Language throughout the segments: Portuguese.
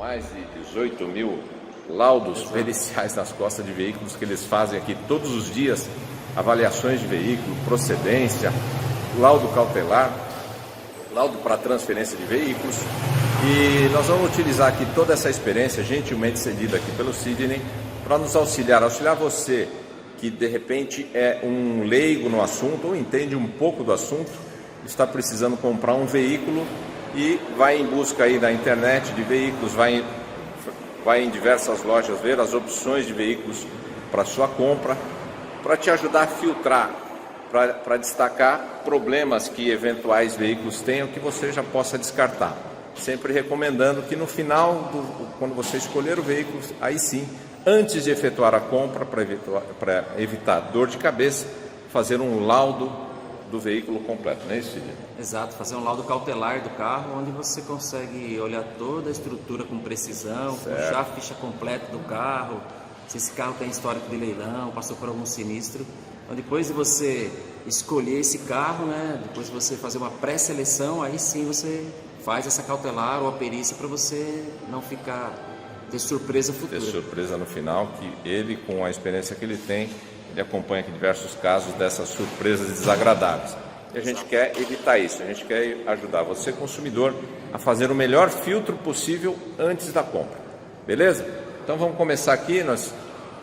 mais de 18 mil laudos periciais nas costas de veículos que eles fazem aqui todos os dias, avaliações de veículo, procedência, laudo cautelar, laudo para transferência de veículos. E nós vamos utilizar aqui toda essa experiência, gentilmente cedida aqui pelo Sidney, para nos auxiliar você que de repente é um leigo no assunto ou entende um pouco do assunto, está precisando comprar um veículo e vai em busca aí da internet de veículos, vai em diversas lojas ver as opções de veículos para sua compra, para te ajudar a filtrar, para destacar problemas que eventuais veículos tenham que você já possa descartar. Sempre recomendando que no final, quando você escolher o veículo, aí sim, antes de efetuar a compra, para evitar dor de cabeça, fazer um laudo do veículo completo, não é isso, Sidney? Exato, fazer um laudo cautelar do carro, onde você consegue olhar toda a estrutura com precisão, puxar a ficha completa do carro, se esse carro tem histórico de leilão, passou por algum sinistro. Então, depois de você escolher esse carro, né, depois de você fazer uma pré-seleção, aí sim você faz essa cautelar ou a perícia para você não ter surpresa futura. Ter surpresa no final, que ele, com a experiência que ele tem, ele acompanha aqui diversos casos dessas surpresas desagradáveis. E a gente quer evitar isso, a gente quer ajudar você, consumidor, a fazer o melhor filtro possível antes da compra. Beleza? Então vamos começar aqui, nós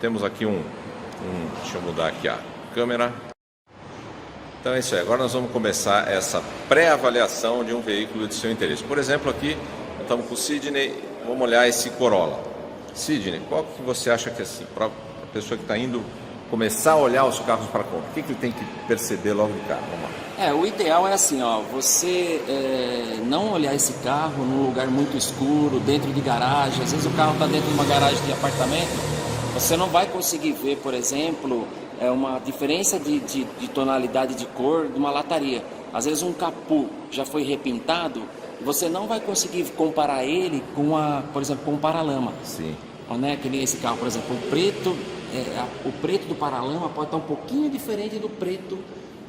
temos aqui deixa eu mudar aqui a câmera. Então é isso aí, agora nós vamos começar essa pré-avaliação de um veículo de seu interesse. Por exemplo, aqui, nós estamos com o Sidney, vamos olhar esse Corolla. Sidney, qual que você acha que assim, para a pessoa que está indo começar a olhar os carros para compra, o que ele tem que perceber logo de cara? Vamos lá. O ideal é assim, você não olhar esse carro num lugar muito escuro, dentro de garagem. Às vezes o carro está dentro de uma garagem de apartamento, você não vai conseguir ver, por exemplo, uma diferença de tonalidade de cor de uma lataria. Às vezes um capô já foi repintado, você não vai conseguir comparar ele com, por exemplo, com um paralama. Sim. Né? Que nem esse carro, por exemplo, o preto do paralama pode estar um pouquinho diferente do preto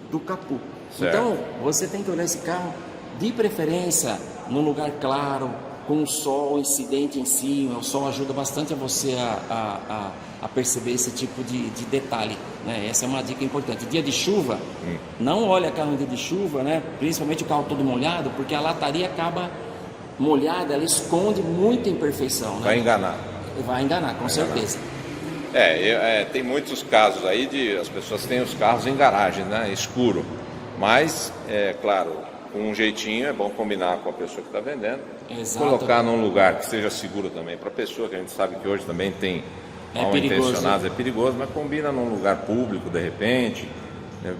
do capô. Certo. Então, você tem que olhar esse carro, de preferência, num lugar claro, com o sol incidente em cima. O sol ajuda bastante a você a perceber esse tipo de detalhe, né? Essa é uma dica importante. Dia de chuva, não olha carro em dia de chuva, né? Principalmente o carro todo molhado, porque a lataria acaba molhada, ela esconde muita imperfeição, né? Vai enganar. Vai enganar, com certeza. Tem muitos casos aí de as pessoas têm os carros em garagem, né? Escuro. Mas, claro, com um jeitinho é bom combinar com a pessoa que está vendendo. Exato. Colocar num lugar que seja seguro também para a pessoa, que a gente sabe que hoje também tem mal intencionados, é perigoso, mas combina num lugar público de repente,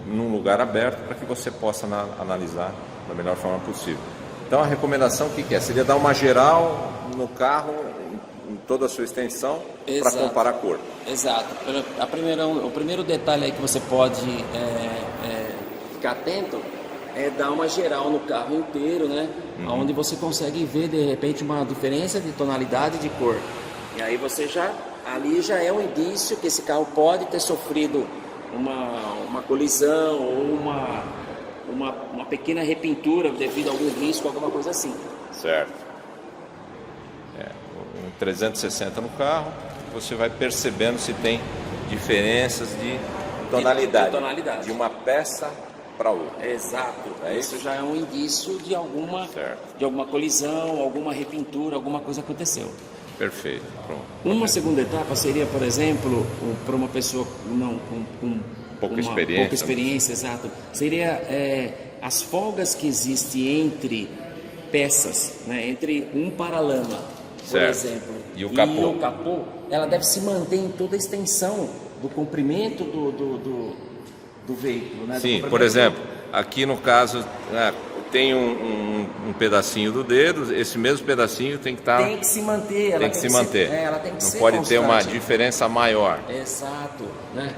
num lugar aberto, para que você possa analisar da melhor forma possível. Então a recomendação que é? Seria dar uma geral no carro em toda a sua extensão para comparar a cor. Exato. O primeiro detalhe aí que você pode ficar atento é dar uma geral no carro inteiro, né? Onde você consegue ver de repente uma diferença de tonalidade de cor. E aí você ali já é um indício que esse carro pode ter sofrido uma colisão ou uma pequena repintura devido a algum risco, alguma coisa assim. Certo. Um 360 no carro, você vai percebendo se tem diferenças de tonalidade. De uma peça para outra. Exato. Isso já é um indício de alguma colisão, alguma repintura, alguma coisa aconteceu. Perfeito. Pronto. Uma segunda etapa seria, por exemplo, para uma pessoa com pouca experiência, exato, seria as folgas que existem entre peças, né? Entre um paralama, por exemplo, e o capô, ela deve se manter em toda a extensão do comprimento do veículo, né? Sim, por exemplo, aqui no caso tem um pedacinho do dedo, esse mesmo pedacinho tem que se manter, ela tem que não ser pode constante. ter uma diferença maior. Exato, né?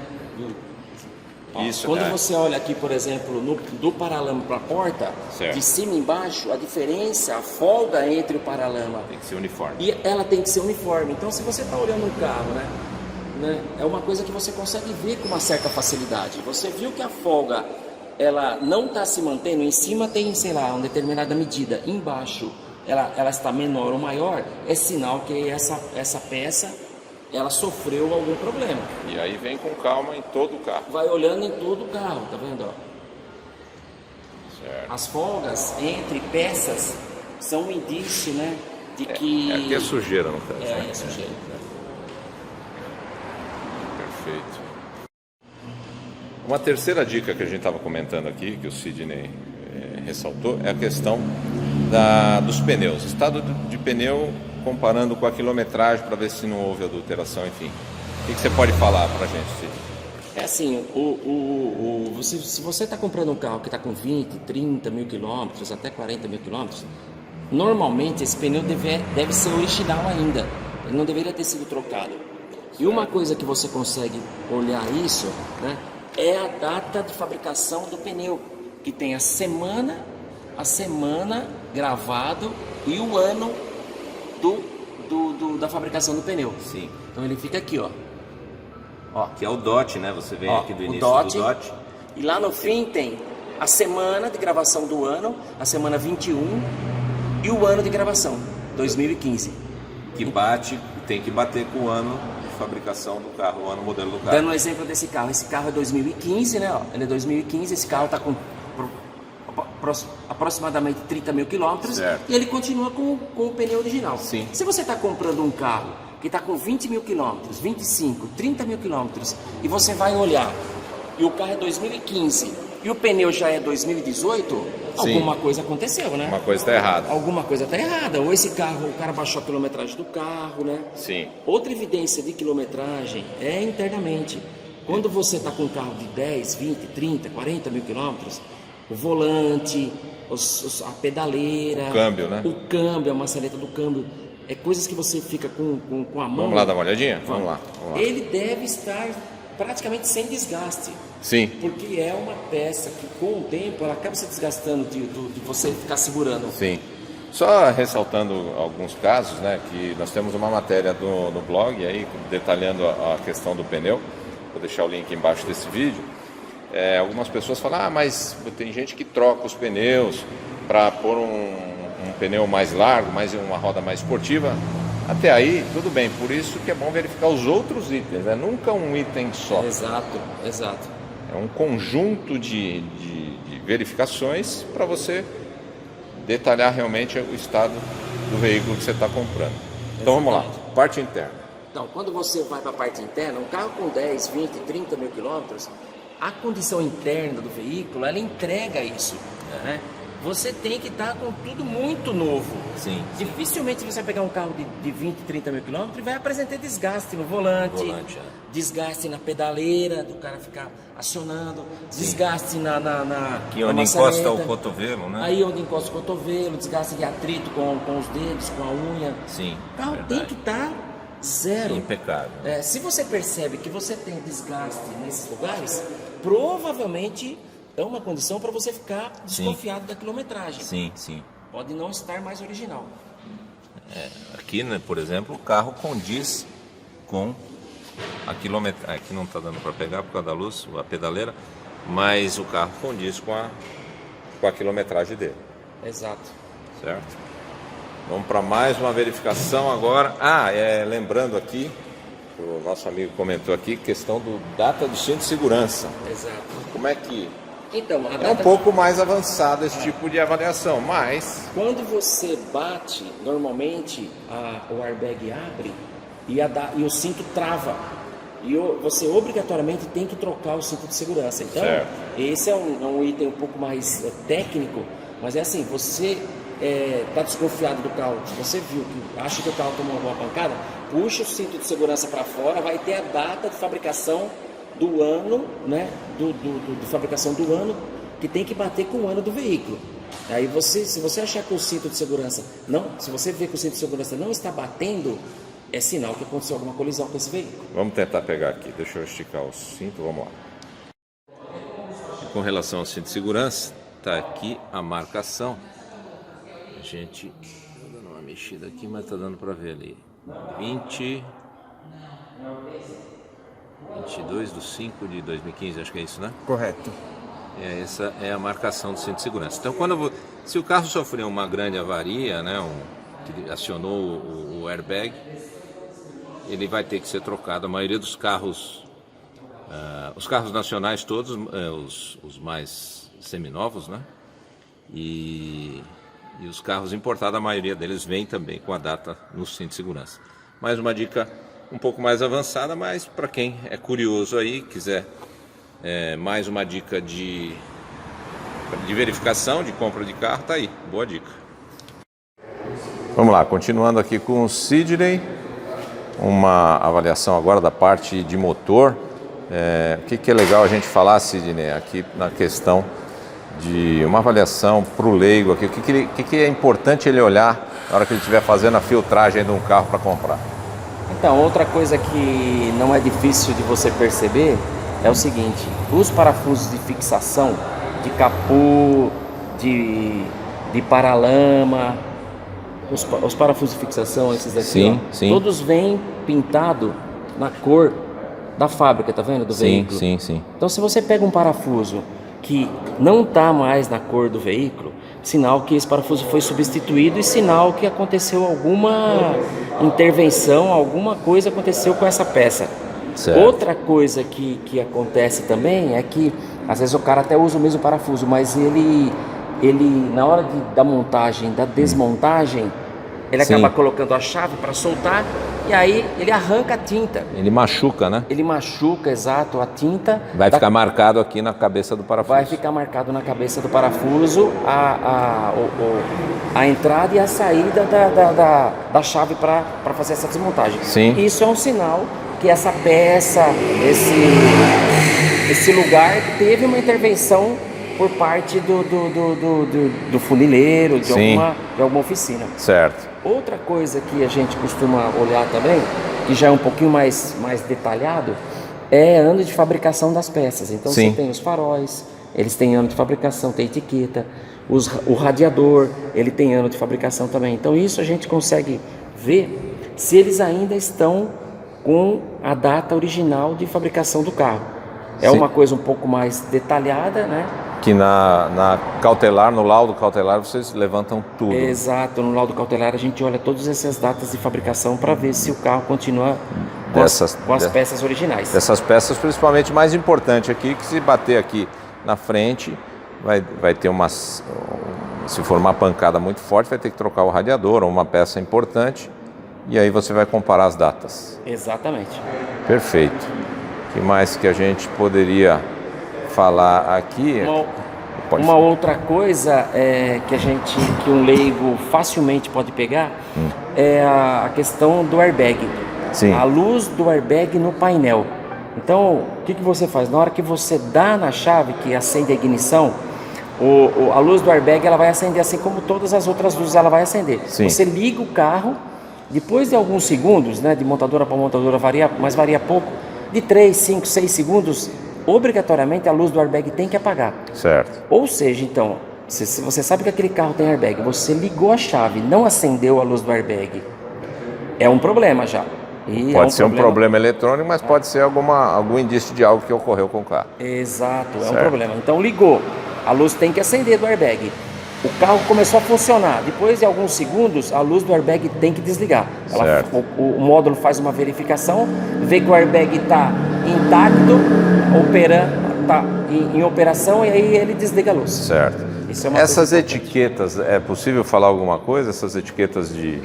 Isso, quando você olha aqui, por exemplo, do paralama para a porta, de cima e embaixo, a diferença, a folga entre o paralama tem que ser uniforme. E ela tem que ser uniforme. Então, se você está olhando um carro, né, é uma coisa que você consegue ver com uma certa facilidade. Você viu que a folga ela não está se mantendo, em cima tem, sei lá, uma determinada medida, embaixo ela está menor ou maior, é sinal que essa peça ela sofreu algum problema. E aí vem com calma em todo o carro. Vai olhando em todo o carro, tá vendo? Ó? Certo. As folgas entre peças são um indício, né, de que... Aqui é sujeira, no caso. É sujeira. Perfeito. Uma terceira dica que a gente estava comentando aqui, que o Sidney ressaltou, é a questão dos pneus. Estado de pneu comparando com a quilometragem para ver se não houve adulteração, enfim. O que você pode falar para a gente, Sidney? É assim, se você está comprando um carro que está com 20, 30 mil quilômetros, até 40 mil quilômetros, normalmente esse pneu deve ser original ainda, ele não deveria ter sido trocado. E uma coisa que você consegue olhar isso, né, é a data de fabricação do pneu, que tem a semana gravado e o ano da fabricação do pneu. Sim. Então ele fica aqui, ó. Que é o DOT, né? Você vem aqui do início do DOT. E lá no fim tem a semana de gravação do ano, a semana 21 e o ano de gravação, 2015. Que tem que bater com o ano de fabricação do carro, o ano modelo do carro. Dando um exemplo desse carro. Esse carro é 2015, né? Ó, ele é 2015, esse carro está com aproximadamente 30 mil quilômetros e ele continua com o pneu original. Sim. Se você está comprando um carro que está com 20 mil quilômetros, 25, 30 mil quilômetros e você vai olhar e o carro é 2015 e o pneu já é 2018, alguma coisa aconteceu, né? Uma coisa está errada. Alguma coisa está errada. Ou esse carro, o cara baixou a quilometragem do carro, né? Sim. Outra evidência de quilometragem é internamente. Quando você está com um carro de 10, 20, 30, 40 mil quilômetros, o volante, a pedaleira, o câmbio, a maçaneta do câmbio, é coisas que você fica com a mão. Vamos lá dar uma olhadinha? Vamos lá. Ele deve estar praticamente sem desgaste. Sim. Porque é uma peça que com o tempo ela acaba se desgastando de você ficar segurando. Sim. Só ressaltando alguns casos, né, que nós temos uma matéria no blog aí detalhando a questão do pneu. Vou deixar o link embaixo desse vídeo. Algumas pessoas falam, mas tem gente que troca os pneus para pôr um pneu mais largo, uma roda mais esportiva. Até aí, tudo bem, por isso que é bom verificar os outros itens, né? Nunca um item só. Exato. É um conjunto de verificações para você detalhar realmente o estado do veículo que você está comprando. Então vamos lá, parte interna. Então, quando você vai para a parte interna, um carro com 10, 20, 30 mil quilômetros, a condição interna do veículo, ela entrega isso, né? Você tem que estar com tudo muito novo. Sim. Dificilmente você vai pegar um carro de 20, 30 mil quilômetros e vai apresentar desgaste no volante, desgaste na pedaleira, do cara ficar acionando, desgaste na que onde encosta o cotovelo, né? Aí onde encosta o cotovelo, desgaste de atrito com os dedos, com a unha. Sim. O carro tem que estar zero. Impecável. Se você percebe que você tem desgaste nesses lugares, provavelmente é uma condição para você ficar desconfiado da quilometragem. Sim. Pode não estar mais original. Aqui, né, por exemplo, o carro condiz com a quilometragem. Aqui não está dando para pegar por causa da luz, a pedaleira, mas o carro condiz com a quilometragem dele. Exato. Certo? Vamos para mais uma verificação agora. Lembrando aqui, o nosso amigo comentou aqui, questão do data de cinto de segurança. Exato. Como é que... Então, é um pouco mais avançado esse tipo de avaliação, mas... Quando você bate, normalmente o airbag abre e o cinto trava. E você obrigatoriamente tem que trocar o cinto de segurança. Então, esse é um item um pouco mais técnico, mas é assim, você está desconfiado do carro, se você viu que acha que o carro tomou alguma pancada, puxa o cinto de segurança para fora, vai ter a data de fabricação do ano, né, de fabricação do ano, que tem que bater com o ano do veículo. Aí se você achar que o cinto de segurança se você vê que o cinto de segurança não está batendo, é sinal que aconteceu alguma colisão com esse veículo. Vamos tentar pegar aqui, deixa eu esticar o cinto, vamos lá. E com relação ao cinto de segurança, está aqui a marcação. A gente está dando uma mexida aqui, mas está dando para ver ali. 22/5 de 2015, acho que é isso, né? Correto. Essa é a marcação do cinto de segurança. Então, se o carro sofreu uma grande avaria, né, que acionou o airbag, ele vai ter que ser trocado. A maioria dos carros, os carros nacionais todos, os mais seminovos, né, e os carros importados, a maioria deles vem também com a data no cinto de segurança. Mais uma dica um pouco mais avançada, mas para quem é curioso aí, quiser mais uma dica de verificação, de compra de carro, tá aí, boa dica. Vamos lá, continuando aqui com o Sidney, uma avaliação agora da parte de motor. O que é legal a gente falar, Sidney, aqui na questão de uma avaliação para o leigo aqui, o que é importante ele olhar na hora que ele estiver fazendo a filtragem de um carro para comprar? Então, outra coisa que não é difícil de você perceber é o seguinte: os parafusos de fixação, de capô, de paralama, os parafusos de fixação, esses daqui, sim, ó, sim. Todos vêm pintado na cor da fábrica, tá vendo? Do veículo. Sim, sim. Então, se você pega um parafuso que não está mais na cor do veículo, sinal que esse parafuso foi substituído e sinal que aconteceu alguma intervenção, alguma coisa aconteceu com essa peça. Certo. Outra coisa que acontece também é que às vezes o cara até usa o mesmo parafuso, mas ele na hora da montagem, da desmontagem, ele Sim. acaba colocando a chave para soltar e aí ele arranca a tinta. Ele machuca, né? Ele machuca, exato, a tinta. Vai ficar marcado aqui na cabeça do parafuso. Vai ficar marcado na cabeça do parafuso a entrada e a saída da chave para fazer essa desmontagem. Sim. Isso é um sinal que essa peça, esse lugar teve uma intervenção por parte do funileiro, de alguma oficina. Certo. Outra coisa que a gente costuma olhar também, que já é um pouquinho mais detalhado, é ano de fabricação das peças. Então Sim. você tem os faróis, eles têm ano de fabricação, tem etiqueta, o radiador, ele tem ano de fabricação também. Então isso a gente consegue ver se eles ainda estão com a data original de fabricação do carro. É Sim. uma coisa um pouco mais detalhada, né? Que na cautelar, no laudo cautelar, vocês levantam tudo. Exato, no laudo cautelar a gente olha todas essas datas de fabricação para ver se o carro continua com as peças originais. Dessas peças, principalmente mais importante aqui, que se bater aqui na frente, vai ter se for uma pancada muito forte, vai ter que trocar o radiador ou uma peça importante, e aí você vai comparar as datas. Exatamente. Perfeito. O que mais que a gente poderia falar aqui? Uma outra coisa que um leigo facilmente pode pegar é a questão do airbag. Sim. A luz do airbag no painel. Então, o que você faz? Na hora que você dá na chave que acende a ignição, a luz do airbag ela vai acender assim como todas as outras luzes, ela vai acender. Sim. Você liga o carro, depois de alguns segundos, né, de montadora para montadora varia, mas varia pouco, de 3, 5, 6 segundos, obrigatoriamente a luz do airbag tem que apagar. Certo. Ou seja, então, se você sabe que aquele carro tem airbag, você ligou a chave, não acendeu a luz do airbag, é um problema já. E pode ser um problema eletrônico, mas pode ser algum indício de algo que ocorreu com o carro. Exato, certo. É um problema. Então ligou, a luz tem que acender do airbag. O carro começou a funcionar. Depois de alguns segundos, a luz do airbag tem que desligar. O módulo faz uma verificação, vê que o airbag está intacto, está em operação, e aí ele desliga a luz. Certo. Isso é essas etiquetas, é possível falar alguma coisa? Essas etiquetas de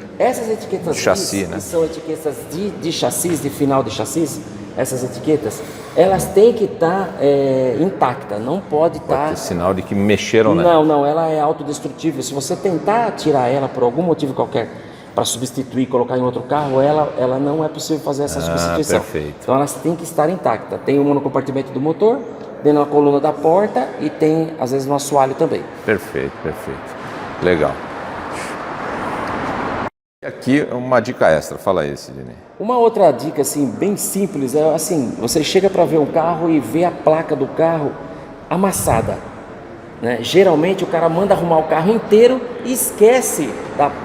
chassi, né? Que são etiquetas de chassis, de final de chassis, essas etiquetas, elas têm que estar intactas, não pode estar... sinal de que mexeram, né? Não, ela é autodestrutível. Se você tentar tirar ela por algum motivo qualquer para substituir, colocar em outro carro, ela não é possível fazer essa substituição. Perfeito. Então elas têm que estar intactas. Tem uma no compartimento do motor, tem na coluna da porta e tem às vezes no assoalho também. Perfeito. Legal. Aqui uma dica extra, fala aí, Sidney. Uma outra dica assim, bem simples, é assim, você chega para ver um carro e vê a placa do carro amassada, né? Geralmente o cara manda arrumar o carro inteiro e esquece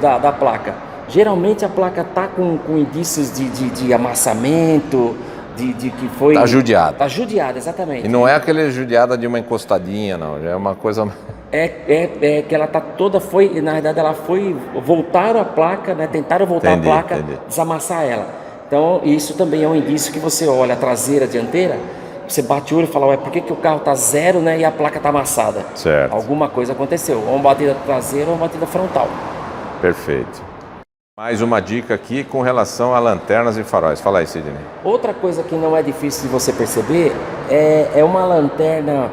da placa. Geralmente a placa está com indícios de amassamento, de que foi... Tá judiado. Tá judiado, exatamente. E não é aquele judiada de uma encostadinha, não. Já é uma coisa... É que ela tá toda, na verdade ela foi, voltaram a placa, né? Tentaram voltar a placa, desamassar ela. Então isso também é um indício que você olha a traseira, a dianteira, você bate o olho e fala, ué, por que o carro tá zero, né? E a placa tá amassada? Certo. Alguma coisa aconteceu, ou uma batida traseira ou uma batida frontal. Perfeito. Mais uma dica aqui com relação a lanternas e faróis. Fala aí, Sidney. Outra coisa que não é difícil de você perceber é uma lanterna,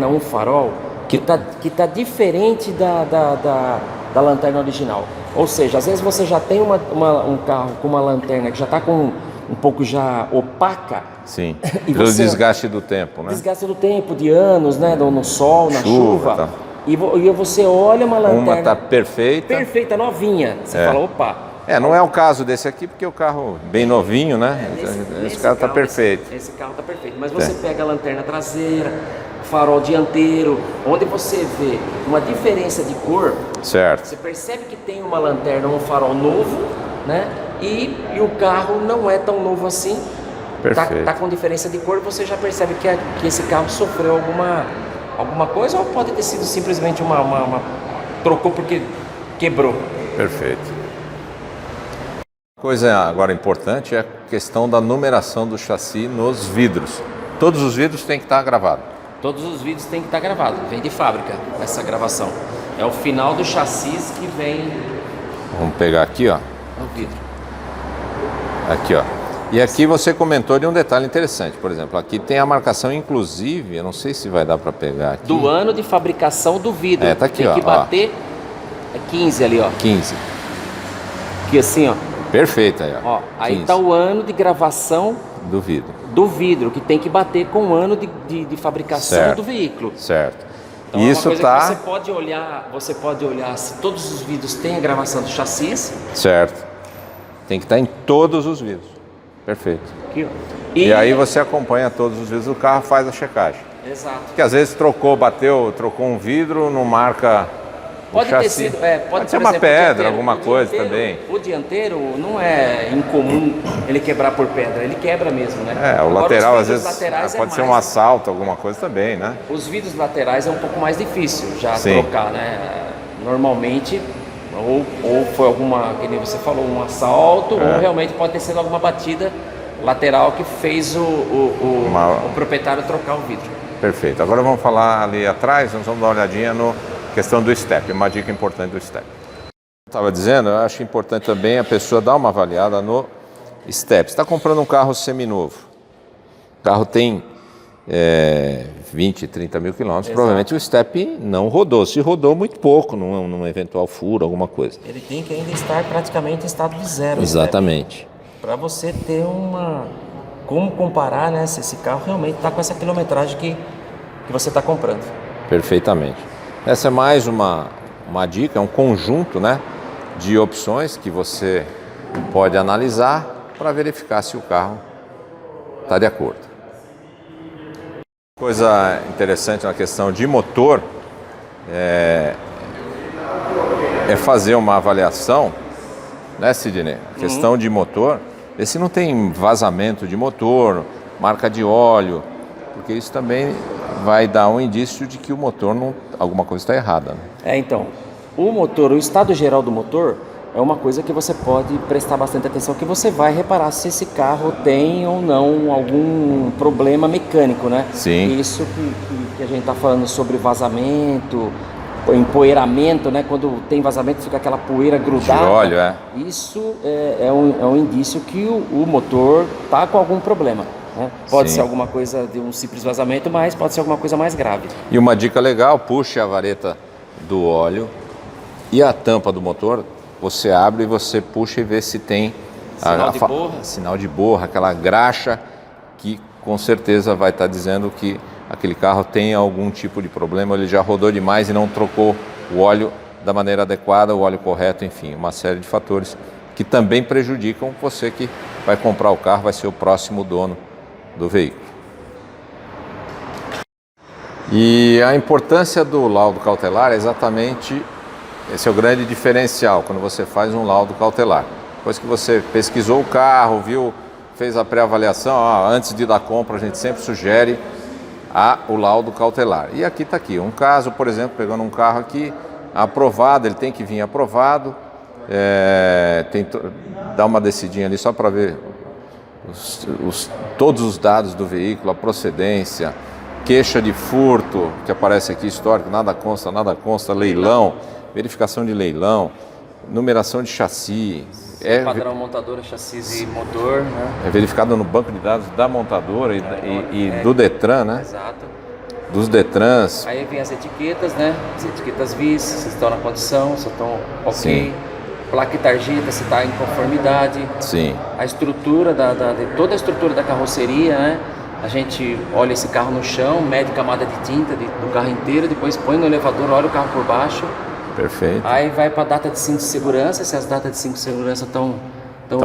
um farol que tá diferente da lanterna original. Ou seja, às vezes você já tem um carro com uma lanterna que já está com um pouco já opaca. Sim, e pelo desgaste do tempo, né? Desgaste do tempo, de anos, né? No sol, na chuva. Tá. E você olha uma lanterna... Uma tá perfeita. Perfeita, novinha. Você fala, opa... Não é o caso desse aqui, porque o carro bem novinho, né? Esse carro tá perfeito. Esse carro tá perfeito. Mas você pega a lanterna traseira, farol dianteiro, onde você vê uma diferença de cor. Certo. Você percebe que tem uma lanterna, um farol novo, né? E o carro não é tão novo assim. Perfeito. Tá com diferença de cor, você já percebe que esse carro sofreu alguma coisa, ou pode ter sido simplesmente trocou porque quebrou. Perfeito. Coisa agora importante é a questão da numeração do chassi nos vidros. Todos os vidros têm que estar gravados. Todos os vidros têm que estar gravados. Vem de fábrica essa gravação. É o final do chassi que vem. Vamos pegar aqui, ó. No vidro. Aqui, ó. E aqui você comentou de um detalhe interessante. Por exemplo, aqui tem a marcação, inclusive, eu não sei se vai dar para pegar aqui. Do ano de fabricação do vidro. Tá aqui, tem que bater. É 15 ali, ó. 15. Aqui assim, ó. Perfeito aí, ó. Aí 15. Tá o ano de gravação do vidro. Do vidro, que tem que bater com o ano de fabricação do veículo. Certo. Então, isso é uma coisa tá. Que você pode olhar se todos os vidros têm a gravação do chassi. Certo. Tem que estar em todos os vidros. Perfeito. Aqui, ó. E aí você acompanha todos os vidros do carro, faz a checagem. Exato. Porque às vezes trocou um vidro, não marca. Pode ter sido, pode ser uma pedra, alguma coisa também. O dianteiro não é incomum ele quebrar por pedra, ele quebra mesmo, né? O Agora, lateral às vezes pode ser um assalto, alguma coisa também, né? Os vidros laterais é um pouco mais difícil já trocar, né? Normalmente, ou foi alguma, que nem você falou, um assalto, ou realmente pode ter sido alguma batida lateral que fez o proprietário trocar o vidro. Perfeito. Agora vamos falar ali atrás, nós vamos dar uma olhadinha no questão do step, uma dica importante do step. Eu estava dizendo, eu acho importante também a pessoa dar uma avaliada no step. Você está comprando um carro seminovo, o carro tem 20, 30 mil quilômetros, provavelmente o step não rodou, se rodou muito pouco, num eventual furo, alguma coisa. Ele tem que ainda estar praticamente em estado de zero. Exatamente. Para você ter como comparar, né, se esse carro realmente está com essa quilometragem que você está comprando. Perfeitamente. Essa é mais uma dica, um conjunto, né, de opções que você pode analisar para verificar se o carro está de acordo. Coisa interessante na questão de motor é fazer uma avaliação, né, Sidney? A questão de motor, ver se não tem vazamento de motor, marca de óleo, porque isso também vai dar um indício de que o motor alguma coisa está errada. Né? Então, o estado geral do motor é uma coisa que você pode prestar bastante atenção, que você vai reparar se esse carro tem ou não algum problema mecânico, né? Sim. Isso que a gente está falando sobre vazamento, empoeiramento, né? Quando tem vazamento fica aquela poeira grudada. De óleo, Isso é um indício que o motor está com algum problema. Pode ser alguma coisa de um simples vazamento, mas pode ser alguma coisa mais grave. E uma dica legal, puxe a vareta do óleo e a tampa do motor, você abre e você puxa e vê se tem sinal de borra, aquela graxa que com certeza vai estar dizendo que aquele carro tem algum tipo de problema, ele já rodou demais e não trocou o óleo da maneira adequada, o óleo correto, enfim, uma série de fatores que também prejudicam você que vai comprar o carro, vai ser o próximo dono do veículo. E a importância do laudo cautelar é exatamente, esse é o grande diferencial quando você faz um laudo cautelar. Depois que você pesquisou o carro, viu fez a pré-avaliação, antes de dar compra a gente sempre sugere o laudo cautelar. E aqui está aqui, um caso, por exemplo, pegando um carro aqui, aprovado, ele tem que vir aprovado, dá uma descidinha ali só para ver todos os dados do veículo, a procedência, queixa de furto, que aparece aqui, histórico, nada consta, leilão, verificação de leilão, numeração de chassi. Padrão montadora, chassi e motor, né? É verificado no banco de dados da montadora e do Detran, né? Exato. Dos Detrans. Aí vem as etiquetas, né? As etiquetas VIS, se estão na condição, se estão ok. Sim. Placa e tarjeta, se está em conformidade. Sim. A estrutura, toda a estrutura da carroceria, né? A gente olha esse carro no chão, mede camada de tinta do carro inteiro, depois põe no elevador, olha o carro por baixo. Perfeito. Aí vai para a data de cinto de segurança, se as datas de cinto de segurança estão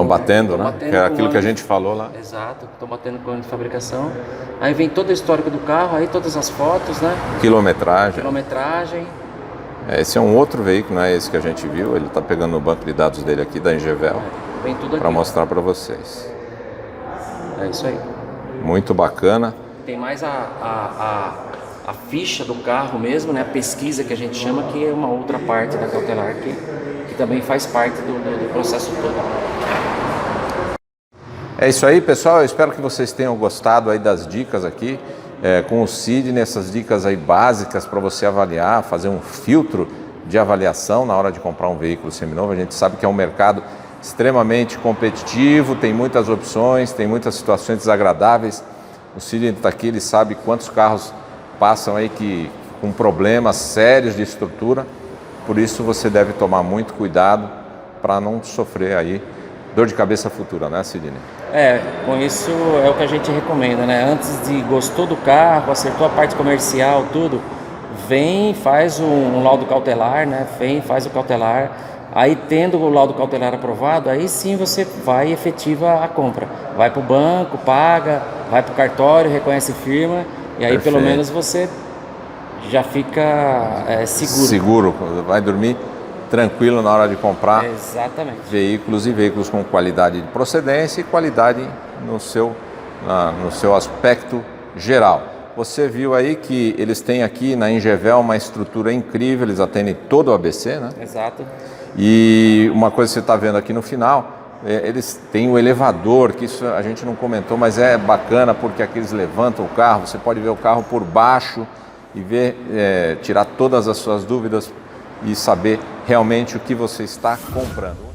batendo, né? Que era aquilo que a gente falou lá. Exato, estão batendo com o ano de fabricação. Aí vem todo o histórico do carro, aí todas as fotos, né? Quilometragem. Esse é um outro veículo, não é esse que a gente viu. Ele está pegando no banco de dados dele aqui da Engevel. Vem tudo aqui. Para mostrar para vocês. É isso aí. Muito bacana. Tem mais a ficha do carro mesmo, né? A pesquisa que a gente chama, que é uma outra parte da cautelar que também faz parte do processo todo. É isso aí, pessoal. Eu espero que vocês tenham gostado aí das dicas aqui com o Sidney, essas dicas aí básicas para você avaliar, fazer um filtro de avaliação na hora de comprar um veículo seminovo. A gente sabe que é um mercado extremamente competitivo, tem muitas opções, tem muitas situações desagradáveis. O Sidney está aqui, ele sabe quantos carros passam aí com problemas sérios de estrutura, por isso você deve tomar muito cuidado para não sofrer aí dor de cabeça futura, né, Sidney? Com isso é o que a gente recomenda, né? Antes de gostou do carro, acertou a parte comercial, tudo, vem, faz um laudo cautelar, né? Faz o cautelar, aí tendo o laudo cautelar aprovado, aí sim você vai e efetiva a compra. Vai para o banco, paga, vai para o cartório, reconhece firma, e aí Perfeito. pelo menos você já fica seguro. Vai dormir tranquilo na hora de comprar. Exatamente. Veículos com qualidade de procedência e qualidade no seu aspecto geral. Você viu aí que eles têm aqui na Engevel uma estrutura incrível, eles atendem todo o ABC, né? Exato. E uma coisa que você está vendo aqui no final, eles têm o elevador, que isso a gente não comentou, mas é bacana porque aqui eles levantam o carro, você pode ver o carro por baixo e tirar todas as suas dúvidas e saber realmente o que você está comprando.